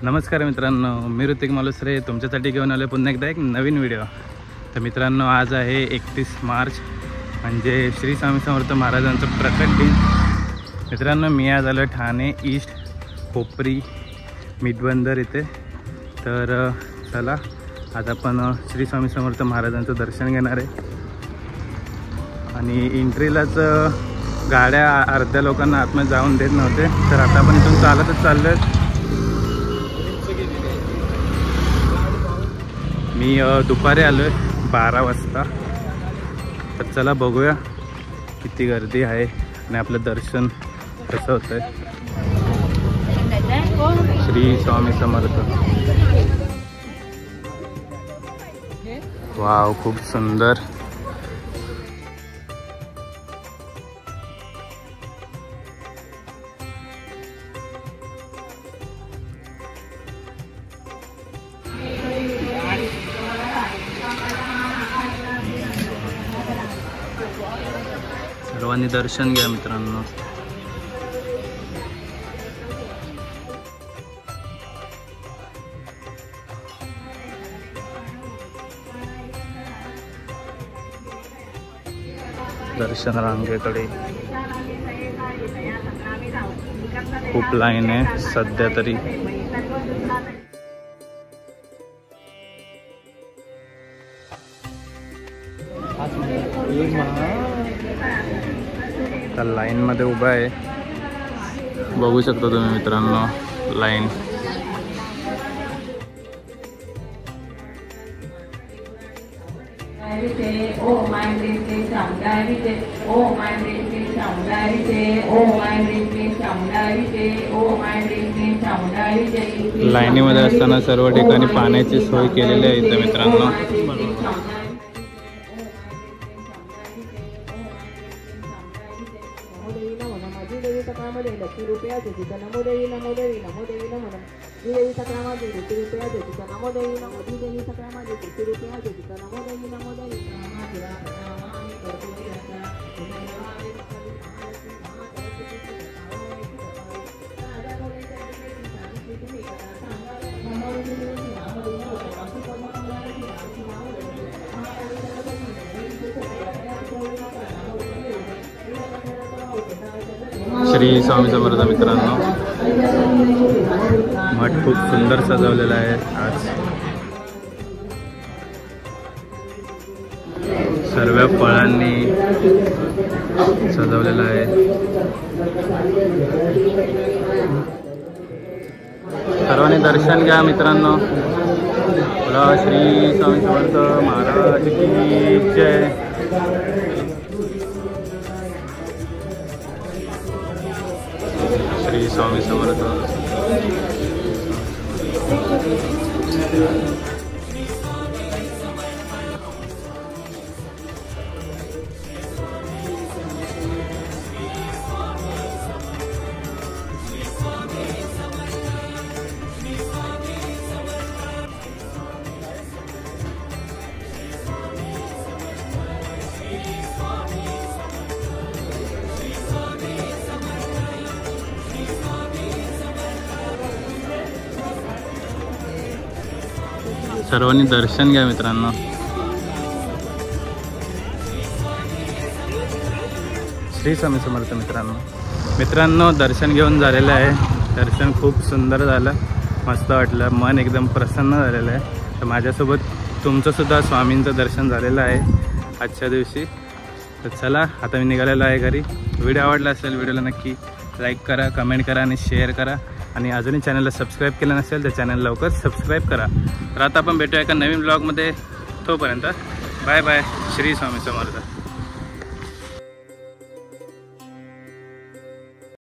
नमस्कार मित्रांनो, मी ऋतिक मालुसरे तुमच्यासाठी घेऊन आलो पुन्हा एकदा एक नवीन व्हिडिओ। तर मित्रांनो, आज आहे 31 मार्च म्हणजे श्री स्वामी समर्थ महाराजांचं प्रकट दिन। मित्रांनो, मी आज आलो ठाणे ईस्ट कोपरी मिटबंदर इथे। तर चला आज आपण श्री स्वामी समर्थ महाराजांचं दर्शन घेणार आहे। आणि एंट्रीलाच गाड्या अर्ध्या लोकांना आतमध्ये जाऊन देत नव्हते, तर आता आपण इथून चालतच चाललोय। मी दुपारी आलो आहे 12 वाजता। तर चला बघूया किती गर्दी आहे आणि आपलं दर्शन कसं होतं आहे। श्री स्वामी समर्थ। वाव, खूप सुंदर। सर्वांनी दर्शन घ्या मित्रांनो। दर्शन रांगेकडे खूप लाईन आहे सध्या तरी। तर लाईन मध्ये उभा आहे, बघू शकता तुम्ही मित्रांनो लाईन। लाईनीमध्ये असताना सर्व ठिकाणी पाण्याची सोय केलेली आहे इथे मित्रांनो। श्री स्वामी समर्थ मित्रांनो, मठ खूप सुंदर सजवलेला आहे आज। सर्व फळांनी सजवलेला आहे। सर्वांनी दर्शन घ्या मित्रांनो। श्री स्वामी समर्थ महाराज की जय। श्री स्वामी समर्थ। सर्वांनी दर्शन घ्या मित्रांनो। श्री स्वामी समर्थ मित्रांनो, दर्शन घेऊन झालेलं आहे। दर्शन खूप सुंदर झालं, मस्त वाटलं, मन एकदम प्रसन्न झालेलं आहे। तर माझ्यासोबत तुमचंसुद्धा स्वामींचं दर्शन झालेलं आहे आजच्या दिवशी। तर चला आता मी निघालेलो आहे घरी। व्हिडिओ आवडला असेल व्हिडिओला नक्की लाईक करा, कमेंट करा आणि शेअर करा। आणि अजूनही चॅनलला सबस्क्राईब केलं नसेल तर चॅनल लवकर सबस्क्राईब करा। तर आता आपण भेटूया एका नवीन ब्लॉगमध्ये। तोपर्यंत बाय बाय। श्री स्वामी समर्थ।